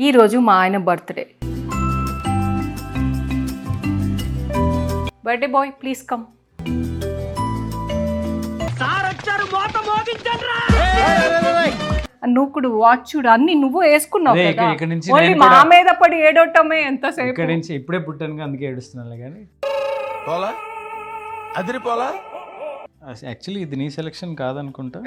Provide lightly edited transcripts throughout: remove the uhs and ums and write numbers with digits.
ఈరోజు మా ఆయన birthday. Birthday boy please come. నువ్వు వాచ్ చూడు, అన్ని నువ్వు వేసుకున్నావు కదా. ఓన్లీ మా మీద పడి ఏడవటమే ఎంతసేపు. ఇక్కడ నుంచి ఇప్పుడే పుట్టాను అందుకే ఏడుస్తున్నాను కానీ అదిరిపోలా. యాక్చువల్లీ ఇది నీ సెలెక్షన్ కాదనుకుంటా.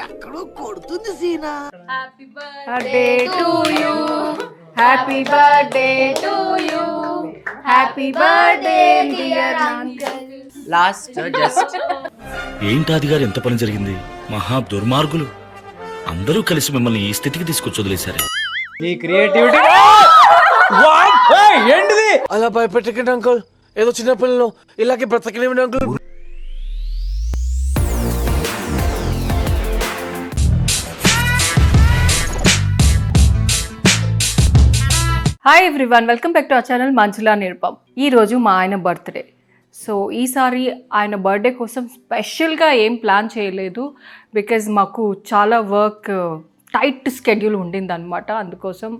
ఎక్కడో కొడుతుంది సీనా. Happy birthday to you, happy birthday to you, happy birthday dear uncle. Last just ఏంటాది గారు ఎంత పని జరిగింది? మహా దుర్మార్గులు అందరూ కలిసి మిమ్మల్ని ఈ స్థితికి తీసుకొచ్చి వదిలేశారు. నీ క్రియేటివిటీ ఏంటిది? అలా భయపెట్టకండి అంకుల్, ఏదో చిన్న పిల్లలు ఇలాగే బ్రతకలేమండి uncle. Hi everyone, welcome back to our channel Manjula Nirupam. ఈరోజు మా ఆయన బర్త్డే. సో ఈసారి ఆయన బర్త్డే కోసం స్పెషల్గా ఏం ప్లాన్ చేయలేదు, బికాజ్ మాకు చాలా వర్క్ టైట్ స్కెడ్యూల్ ఉండిందనమాట. అందుకోసం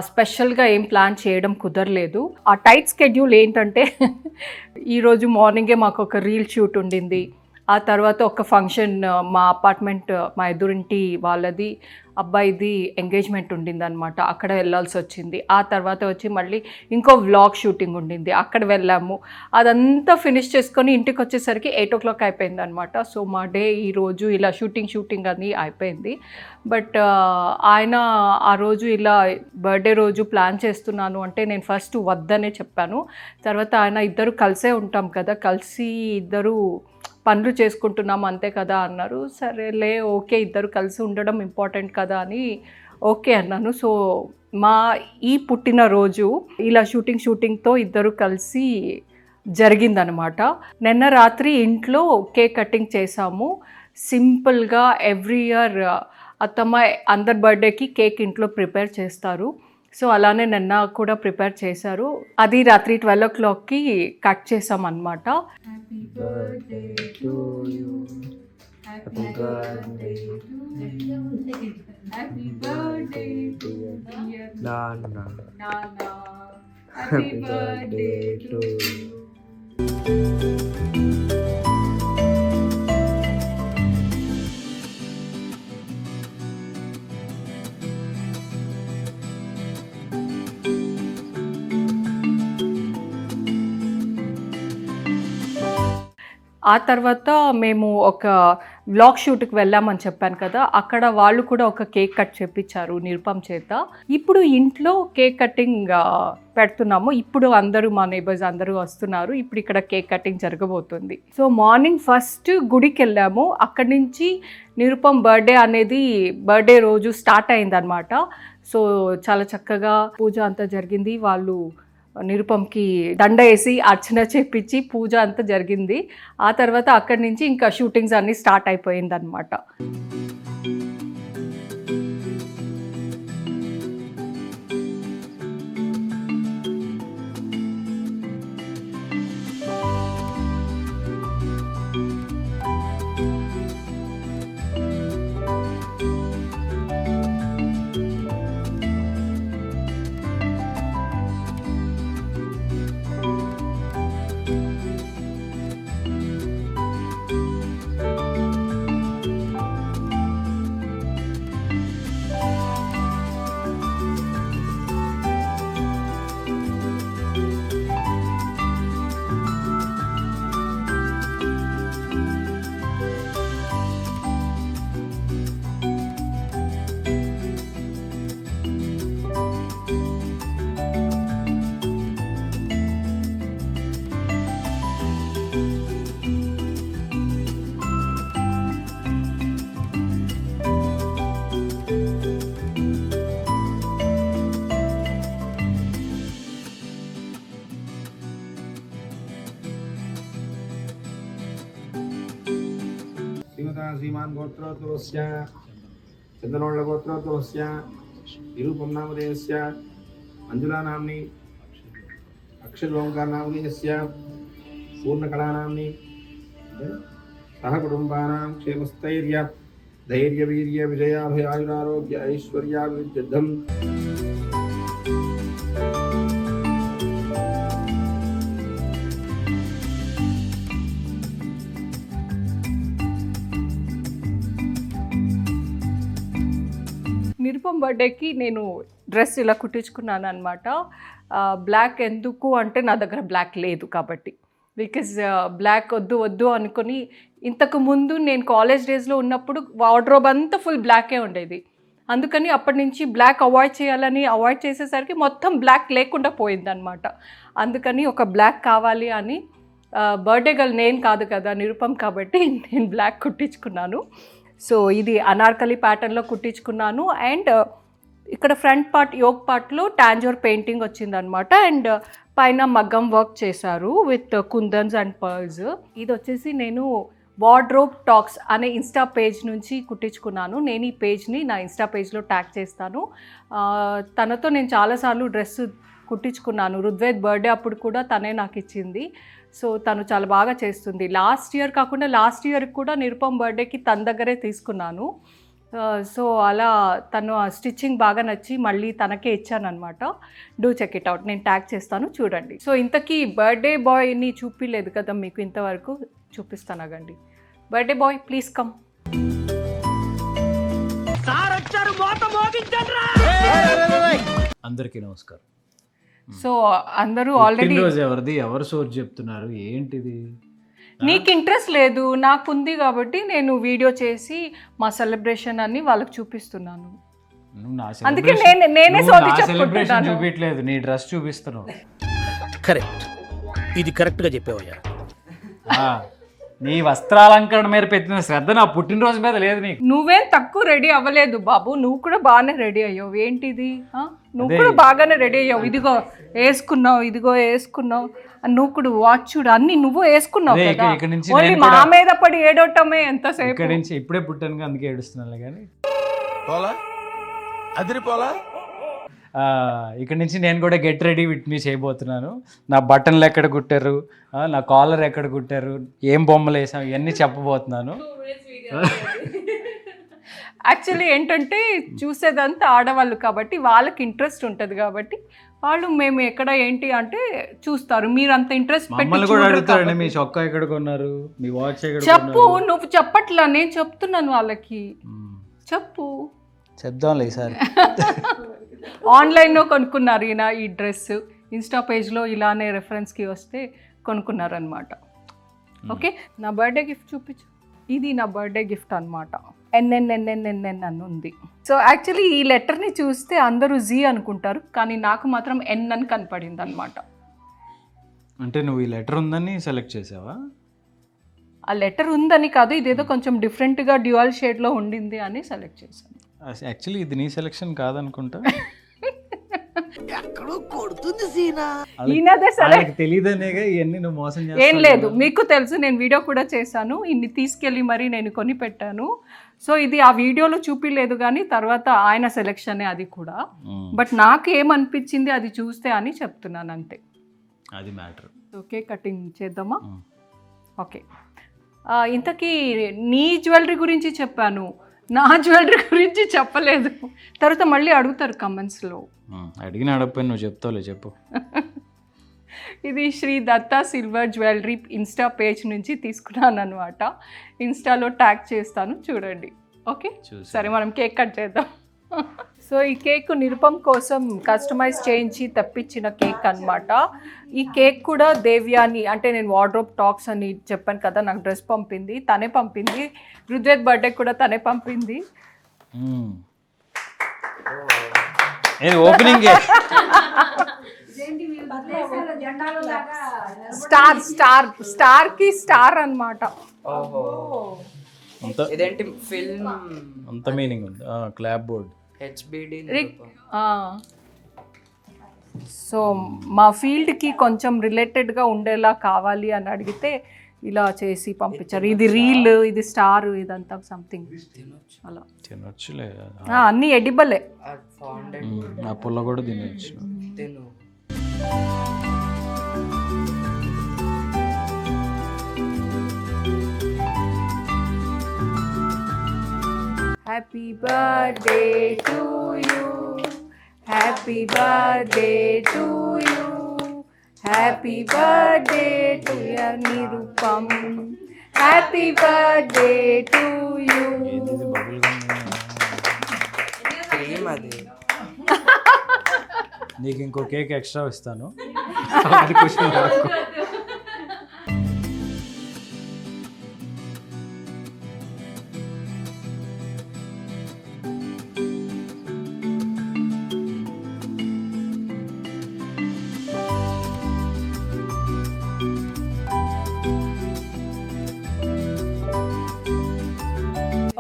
స్పెషల్గా ఏం ప్లాన్ చేయడం కుదరలేదు. ఆ టైట్ స్కెడ్యూల్ ఏంటంటే ఈరోజు మార్నింగే మాకు ఒక రీల్ షూట్ ఉండింది. ఆ తర్వాత ఒక ఫంక్షన్ మా అపార్ట్మెంట్ మా ఎదురింటి వాళ్ళది అబ్బాయిది ఎంగేజ్మెంట్ ఉండిందనమాట, అక్కడ వెళ్ళాల్సి వచ్చింది. ఆ తర్వాత వచ్చి మళ్ళీ ఇంకో వ్లాగ్ షూటింగ్ ఉండింది, అక్కడ వెళ్ళాము. అదంతా ఫినిష్ చేసుకొని ఇంటికి వచ్చేసరికి 8 o'clock అయిపోయింది అనమాట. సో మా డే ఈరోజు ఇలా షూటింగ్ అని అయిపోయింది. బట్ ఆయన ఆ రోజు ఇలా బర్త్డే రోజు ప్లాన్ చేస్తున్నాను అంటే నేను ఫస్ట్ వద్దనే చెప్పాను. తర్వాత ఆయన ఇద్దరు కలిసే ఉంటాం కదా, కలిసి ఇద్దరు పనులు చేసుకుంటున్నాం అంతే కదా అన్నారు. సరేలే ఓకే, ఇద్దరు కలిసి ఉండడం ఇంపార్టెంట్ కదా అని ఓకే అన్నాను. సో మా ఈ పుట్టినరోజు ఇలా షూటింగ్తో ఇద్దరు కలిసి జరిగిందనమాట. నిన్న రాత్రి ఇంట్లో కేక్ కటింగ్ చేసాము సింపుల్గా. ఎవ్రీ ఇయర్ అత్తమ్మ అందరి బర్త్డేకి కేక్ ఇంట్లో ప్రిపేర్ చేస్తారు. సో అలానే నిన్న కూడా ప్రిపేర్ చేశారు. అది రాత్రి 12 o'clockకి కట్ చేసాం అన్నమాట. Happy birthday to you, happy birthday to you, happy birthday to dear నాన్న, హ్యాపీ బర్త్డే టు యు. ఆ తర్వాత మేము ఒక వ్లాగ్ షూట్కి వెళ్ళామని చెప్పాను కదా, అక్కడ వాళ్ళు కూడా ఒక కేక్ కట్ చేపించారు నిరుపమ్ చేత. ఇప్పుడు ఇంట్లో కేక్ కటింగ్ పెడుతున్నాము. ఇప్పుడు అందరూ మా నేబర్స్ అందరూ వస్తున్నారు. ఇప్పుడు ఇక్కడ కేక్ కటింగ్ జరగబోతుంది. సో మార్నింగ్ ఫస్ట్ గుడికి వెళ్ళాము. అక్కడి నుంచి నిరుపమ్ బర్త్డే రోజు స్టార్ట్ అయిందనమాట. సో చాలా చక్కగా పూజ అంతా జరిగింది. వాళ్ళు నిరుపమ్కి దండ వేసి అర్చన చేపించి పూజ అంతా జరిగింది. ఆ తర్వాత అక్కడి నుంచి ఇంకా షూటింగ్స్ అన్నీ స్టార్ట్ అయిపోయిందనమాట. श्रीमान गोत्रोत्तरस्य चंद्रोल्ल गोत्रोत्तरस्य निरूपम नामधेयस्य मंजुला नाम्नि अक्षर ओंकार नामधेयस्य पूर्णकला नाम्नि सह कुटुंबानां क्षेमस्थैर्य ధైర్యవీర్య విజయాభయాయురారోగ్య ఐశ్వర్యాభివృద్ధిర్థం నిరుపం బర్త్డేకి నేను డ్రెస్ ఇలా కుట్టించుకున్నాను అనమాట. బ్లాక్ ఎందుకు అంటే నా దగ్గర బ్లాక్ లేదు కాబట్టి, బికాజ్ బ్లాక్ వద్దు వద్దు అనుకొని ఇంతకు ముందు నేను కాలేజ్ డేస్లో ఉన్నప్పుడు వార్డ్రోబ్ అంతా ఫుల్ బ్లాకే ఉండేది. అందుకని అప్పటి నుంచి బ్లాక్ అవాయిడ్ చేయాలని అవాయిడ్ చేసేసరికి మొత్తం బ్లాక్ లేకుండా పోయిందనమాట. అందుకని ఒక బ్లాక్ కావాలి అని బర్త్డే గర్ల్ నేను కాదు కదా, నిరుపం, కాబట్టి నేను బ్లాక్ కుట్టించుకున్నాను. సో ఇది అనార్కలి ప్యాటర్న్లో కుట్టించుకున్నాను. అండ్ ఇక్కడ ఫ్రంట్ పార్ట్ యోక్ పార్ట్లో టాంజోర్ పెయింటింగ్ వచ్చిందనమాట. అండ్ పైన మగ్గం వర్క్ చేశారు విత్ కుందన్స్ అండ్ పర్ల్స్. ఇది వచ్చేసి నేను వార్డ్రోబ్ టాక్స్ అనే ఇన్స్టా పేజ్ నుంచి కుట్టించుకున్నాను. నేను ఈ పేజ్ని నా ఇన్స్టా పేజ్లో ట్యాగ్ చేస్తాను. తనతో నేను చాలాసార్లు డ్రెస్ కుట్టించుకున్నాను. రుద్వేద్ బర్త్డే అప్పుడు కూడా తనే నాకు ఇచ్చింది. సో తను చాలా బాగా చేస్తుంది. లాస్ట్ ఇయర్ కాకుండా లాస్ట్ ఇయర్కి కూడా నిరుపం బర్త్డేకి తన దగ్గరే తీసుకున్నాను. సో అలా తను స్టిచ్చింగ్ బాగా నచ్చి మళ్ళీ తనకే ఇచ్చానమాట. డూ చెక్ ఇట్ అవుట్, నేను ట్యాగ్ చేస్తాను, చూడండి. సో ఇంతకీ బర్త్డే బాయ్ని చూపిలేదు కదా మీకు ఇంతవరకు, చూపిస్తానగండి. Birthday boy please come. అందరికీ నమస్కారం. సో అందరూ ఆల్రెడీ రోజు ఎవరిది, ఎవరు సోర్స్ చెప్తున్నారు, ఏంటిది? నీకు ఇంట్రెస్ట్ లేదు, నాకుంది కాబట్టి నేను వీడియో చేసి మా సెలబ్రేషన్ అని వాళ్ళకి చూపిస్తున్నాను. నువ్వు నా అందుకే నేనే నువ్వు సోది నా సెలబ్రేషన్ చెప్పుకుంటున్నాను. చూపించలేదు, నీ డ్రెస్ చూపిస్తున్నావు. కరెక్ట్, ఇది కరెక్ట్గా చెప్పావయ్యా. ఆ, నీ వస్త్రాలంకరణ మీద పెట్టిన శ్రద్ధ నా పుట్టినరోజు మీద లేదు నీకు. నువ్వేం తక్కువ రెడీ అవ్వలేదు బాబు, నువ్వు కూడా బాగానే రెడీ అయ్యావు. ఏంటిది నువ్వు అదే. కూడా బాగానే రెడీ అయ్యావు. ఇదిగో వేసుకున్నావు, ఇదిగో వేసుకున్నావు, నువ్వు కూడా వాచ్ చూడు, అన్ని నువ్వు వేసుకున్నావు అదే, కదా. ఇక్కడ నుంచి ఓన్లీ నేను మా కూడా- మీద పడి ఏడవటమే ఎంతసేపు. ఇక్కడ నుంచి ఇప్పుడే పుట్టాను అందుకే ఏడుస్తున్నాను కానీ పోలా అదిరిపోలా. ఇక్కడ నుంచి నేను కూడా గెట్ రెడీ విత్ మీ చేయబోతున్నాను. నా బటన్లు ఎక్కడ కుట్టారు, నా కాలర్ ఎక్కడ కుట్టారు, ఏం బొమ్మలు వేసాం, ఇవన్నీ చెప్పబోతున్నాను. యాక్చువల్లీ ఏంటంటే చూసేదంతా ఆడవాళ్ళు కాబట్టి వాళ్ళకి ఇంట్రెస్ట్ ఉంటుంది కాబట్టి వాళ్ళు మేము ఎక్కడ ఏంటి అంటే చూస్తారు. మీరు అంత ఇంట్రెస్ట్ మమ్మల్ని కూడా అడుగుతారండి, మీ చొక్కా ఎక్కడ కొన్నారు, మీ వాచ్ ఎక్కడ చెప్పు. కొన్నారు? నువ్వు చెప్పట్లా, నేను చెప్తున్నాను వాళ్ళకి. చెప్పు. చెప్దాంలే ఈసారి. ఆన్లైన్లో కొనుక్కున్నారు ఈయన ఈ డ్రెస్. ఇన్స్టా పేజ్లో ఇలానే రెఫరెన్స్కి వస్తే కొనుక్కున్నారనమాట. ఓకే, నా బర్త్డే గిఫ్ట్ చూపించు. ఇది నా బర్త్డే గిఫ్ట్ అనమాట. ఎన్ఎన్ఎన్ఎన్ఎన్ఎన్ అని ఉంది. సో యాక్చువల్లీ ఈ లెటర్ని చూస్తే అందరూ జీ అనుకుంటారు, కానీ నాకు మాత్రం ఎన్ అని కనపడింది అనమాట. అంటే నువ్వు ఈ లెటర్ ఉందని సెలెక్ట్ చేసావా? ఆ లెటర్ ఉందని కాదు, ఇదేదో కొంచెం డిఫరెంట్గా డ్యూయల్ షేడ్లో ఉండింది అని సెలెక్ట్ చేశాను. యాక్చువల్లీ ఇది నీ సెలెక్షన్ కాదనుకుంటా. ఈయనదే సరే, తెలియదనేగా ఇవన్నీ నువ్వు మోసం ఏం చేస్తావు లేదు, కదా. మీకు తెలుసు, నేను వీడియో కూడా చేశాను. ఇన్ని తీసుకెళ్ళి మరీ నేను కొని పెట్టాను. సో ఇది ఆ వీడియోలో చూపిలేదు కానీ తర్వాత ఆయన సెలెక్షనే అది కూడా. బట్ నాకు ఏమనిపించింది అది చూస్తే అని చెప్తున్నాను అంతే. అది మ్యాటర్. ఓకే, కటింగ్ చేద్దామా? ఓకే, ఇంతకీ నీ జ్యువెలరీ గురించి చెప్పాను, నా జ్యువెలరీ గురించి చెప్పలేదు. తర్వాత మళ్ళీ అడుగుతారు కమెంట్స్లో. అడిగిన అడగపోయి నువ్వు చెప్తావులే, చెప్పు. ఇది Shri Datta silver jewellery insta page నుంచి తీసుకున్నాను అనమాట. ఇన్స్టాలో ట్యాగ్ చేస్తాను, చూడండి. ఓకే సరే, మనం కేక్ కట్ చేద్దాం. సో ఈ కేక్ నిరుపం కోసం కస్టమైజ్ చేయించి తెప్పించిన కేక్ అనమాట. ఈ కేక్ కూడా దేవ్యాని, అంటే నేను వార్డ్రోబ్ టాక్స్ అని చెప్పాను కదా, నాకు డ్రెస్ పంపింది, తనే పంపింది. రుద్వేద్ బర్త్డే కూడా తనే పంపింది. ఏది ఓపెనింగ్? స్టార్ స్టార్ స్టార్ కి స్టార్ అనమాట. ఇదేంటి ఫిల్మ్ అంత మీనింగ్ ఉంది. Clap board HBD. సో మా ఫీల్డ్కి కొంచెం రిలేటెడ్గా ఉండేలా కావాలి అని అడిగితే ఇలా చేసి పంపించారు. ఇది రీల్, ఇది స్టార్, ఇదంతా సంథింగ్ అలా తినొచ్చులే. అన్నీ ఎడిబలే. ఆ పుల్ల కూడా తినొచ్చు. తిను. Happy birthday to you, happy birthday to you, happy birthday to Nirupam, happy birthday to you. Cream అది. నీకు ఇంకో కేక్ ఎక్స్ట్రా ఇస్తాను. అది క్వశ్చన్ కాదు.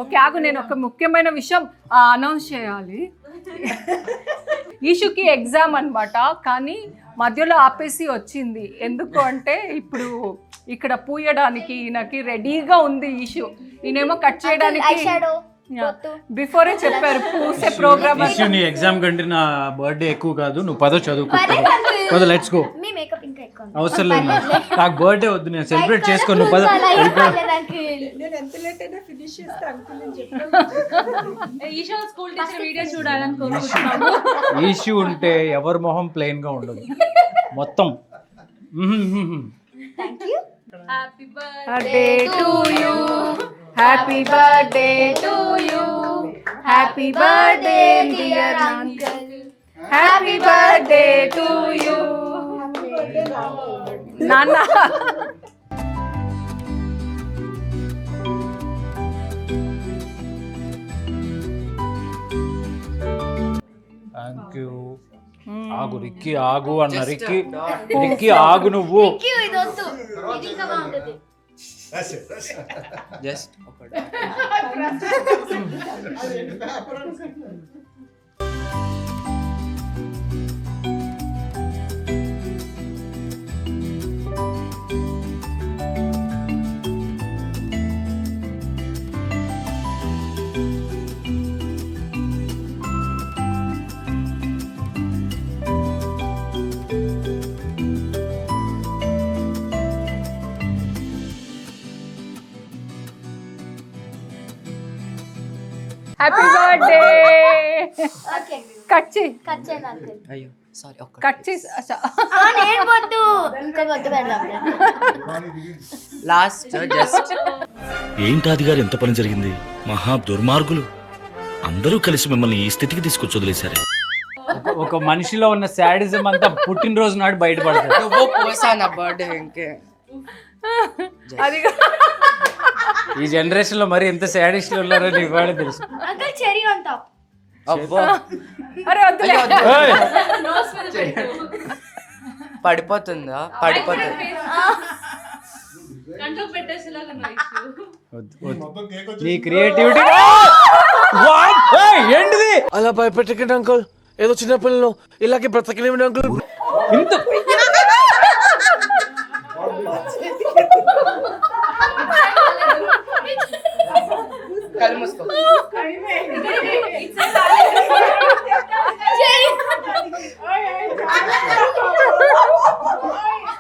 ఓకే ఆగు, నేను ఒక ముఖ్యమైన విషయం అనౌన్స్ చేయాలి. ఈషుకి ఎగ్జామ్ అన్నమాట, కానీ మధ్యలో ఆపేసి వచ్చింది. ఎందుకు అంటే ఇప్పుడు ఇక్కడ పూయడానికి ఈయనకి రెడీగా ఉంది ఈషు. ఈయనేమో కట్ చేయడానికి బిఫోరే చెప్పారు పూసే ప్రోగ్రామ్. నీ ఎగ్జామ్ కంటే నా బర్త్డే ఎక్కువ కాదు, నువ్వు పదో చదువుకో. Let's go. అవసరం లేదు నాకు బర్త్డే వద్దు, నేను సెలబ్రేట్ చేసుకోను. నువ్వు పదో. ఇష్యూ ఉంటే ఎవరి మొహం ప్లెయిన్ గా ఉండదు మొత్తం. Happy birthday to you, happy birthday to you, happy birthday dear uncle, happy birthday to you. నాన్న థ్యాంక్ యూ. ఆగు రిక్కి, ఆగు అన్న. రిక్కి ఆగు నువ్వు. జస్ట్ ఒకటి. Happy birthday. కట్ చేయి, అయ్యో సారీ ఒక్క. కట్ చేసి లాస్ట్ జస్ట్. ఏంటాది గారు ఎంత పని జరిగింది? మహా దుర్మార్గులు అందరూ కలిసి మిమ్మల్ని ఈ స్థితికి తీసుకొచ్చి వదిలేశారు. ఒక మనిషిలో ఉన్న శాడిజం అంతా పుట్టినరోజు నాడు బయటపడతాడు. నువ్వు పోసా నా బర్త్డే ఇంకే. అది ఈ జనరేషన్ లో మరి ఎంత శాడిస్ట్లు ఉన్నారని ఇవాళ తెలుసు. అబ్బో అరే వద్దులే. పడిపోతుందా? పడిపోతుంది. నీ క్రియేటివిటీ ఏంటిది? అలా భయపెట్టకండి అంకుల్, ఏదో చిన్న పిల్లలు ఇలాగే బ్రతకలేమండి అంకుల్. ఇంత కళ్ళు మూసుకో.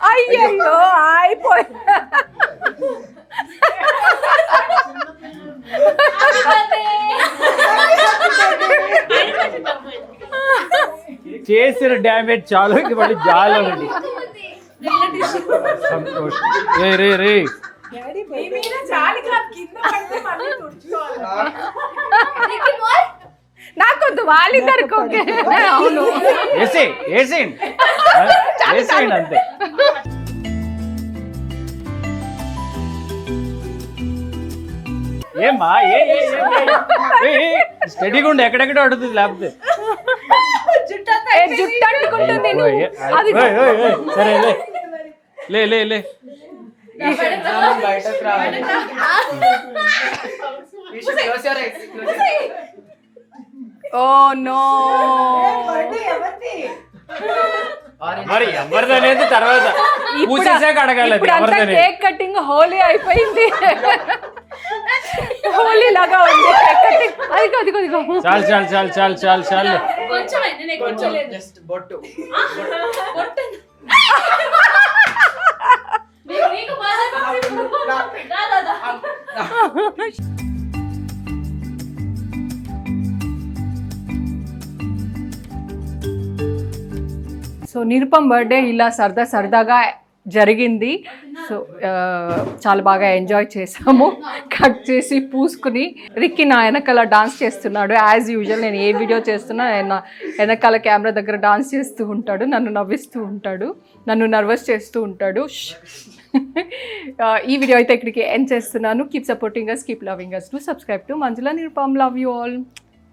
అయ్యో అయిపోయి. చేసిన డ్యామేజ్ చాలు, ఇంక మళ్ళీ జాలి ఒకటి. సంతోషం. రే రే రే నాకొద్దు, వాళ్ళిద్దరికి ఓకే. అవును వేసేయండి అంతే. ఏమ్మా స్టడీగా ఉండి ఎక్కడెక్కడ అడుగుతుంది లేకపోతే. జుట్టు అంటుకుంటుంది. సరే లే లే లే. బయటకు రావాలి. Oh no. మరి ఎవరిదనేది తర్వాత పూసేసాక అడగాలి. కేక్ కటింగ్ హోలీ అయిపోయింది, హోలీ లాగా ఉంది కేక్ కటింగ్. అదిగో చాలు చాలు చాలు చాలు చాలు చాలు. జస్ట్ బొట్టు. సో నిరుపమ్ బర్త్డే ఇలా సరదాగా జరిగింది. సో చాలా బాగా ఎంజాయ్ చేసాము. కట్ చేసి పూసుకుని రిక్కి నా వెనకాల డాన్స్ చేస్తున్నాడు. యాజ్ యూజువల్ నేను ఏ వీడియో చేస్తున్నా ఆయన వెనకాల కెమెరా దగ్గర డాన్స్ చేస్తూ ఉంటాడు, నన్ను నవ్విస్తూ ఉంటాడు, నన్ను నర్వస్ చేస్తూ ఉంటాడు. ఈ వీడియో అయితే ఇక్కడికి ఎండ్ చేస్తున్నాను. Keep supporting us, keep loving us. To subscribe to Manjula Nirupam. Love you all.